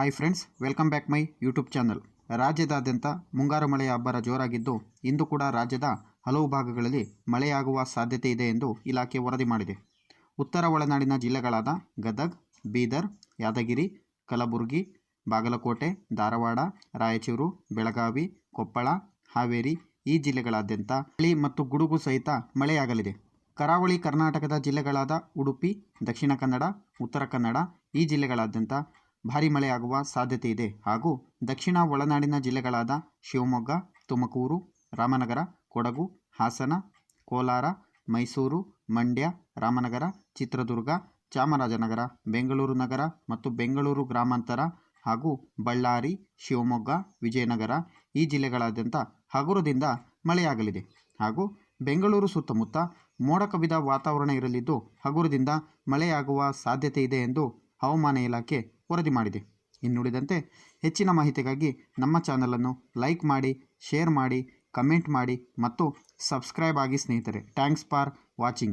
Hi friends, welcome back my YouTube channel. ರಾಜ್ಯದಾದ್ಯಂತ ಮುಂಗಾರು ಮಳೆಯ ಅಬ್ಬರ ಜೋರಾಗಿದ್ದು, ಇಂದು ಕೂಡ ರಾಜ್ಯದ ಹಲವು ಭಾಗಗಳಲ್ಲಿ ಮಳೆಯಾಗುವ ಸಾಧ್ಯತೆ ಇದೆ ಎಂದು ಇಲಾಖೆ ವರದಿ ಮಾಡಿದೆ. ಉತ್ತರ ಒಳನಾಡಿನ ಜಿಲ್ಲೆಗಳಾದ ಗದಗ್, ಬೀದರ್, ಯಾದಗಿರಿ, ಕಲಬುರಗಿ, ಬಾಗಲಕೋಟೆ, ಧಾರವಾಡ, ರಾಯಚೂರು, ಬೆಳಗಾವಿ, ಕೊಪ್ಪಳ, ಹಾವೇರಿ ಈ ಜಿಲ್ಲೆಗಳಾದ್ಯಂತ ಮಳೆ ಮತ್ತು ಗುಡುಗು ಸಹಿತ ಮಳೆಯಾಗಲಿದೆ. ಕರಾವಳಿ ಕರ್ನಾಟಕದ ಜಿಲ್ಲೆಗಳಾದ ಉಡುಪಿ, ದಕ್ಷಿಣ ಕನ್ನಡ, ಉತ್ತರ ಕನ್ನಡ ಈ ಜಿಲ್ಲೆಗಳಾದ್ಯಂತ ಭಾರೀ ಮಳೆಯಾಗುವ ಸಾಧ್ಯತೆ ಇದೆ. ಹಾಗೂ ದಕ್ಷಿಣ ಒಳನಾಡಿನ ಜಿಲ್ಲೆಗಳಾದ ಶಿವಮೊಗ್ಗ, ತುಮಕೂರು, ರಾಮನಗರ, ಕೊಡಗು, ಹಾಸನ, ಕೋಲಾರ, ಮೈಸೂರು, ಮಂಡ್ಯ, ರಾಮನಗರ, ಚಿತ್ರದುರ್ಗ, ಚಾಮರಾಜನಗರ, ಬೆಂಗಳೂರು ನಗರ ಮತ್ತು ಬೆಂಗಳೂರು ಗ್ರಾಮಾಂತರ ಹಾಗೂ ಬಳ್ಳಾರಿ, ಶಿವಮೊಗ್ಗ, ವಿಜಯನಗರ ಈ ಜಿಲ್ಲೆಗಳಾದ್ಯಂತ ಹಗುರದಿಂದ ಮಳೆಯಾಗಲಿದೆ. ಹಾಗೂ ಬೆಂಗಳೂರು ಸುತ್ತಮುತ್ತ ಮೋಡ ಕವಿದ ವಾತಾವರಣ ಇರಲಿದ್ದು, ಹಗುರದಿಂದ ಮಳೆಯಾಗುವ ಸಾಧ್ಯತೆ ಇದೆ ಎಂದು ಹವಾಮಾನ ಇಲಾಖೆ ವರದಿ ಮಾಡಿದೆ. ಇನ್ನುಳಿದಂತೆ ಹೆಚ್ಚಿನ ಮಾಹಿತಿಗಾಗಿ ನಮ್ಮ ಚಾನಲನ್ನು ಲೈಕ್ ಮಾಡಿ, ಶೇರ್ ಮಾಡಿ, ಕಮೆಂಟ್ ಮಾಡಿ ಮತ್ತು ಸಬ್ಸ್ಕ್ರೈಬ್ ಆಗಿ ಸ್ನೇಹಿತರೆ. Thanks for watching.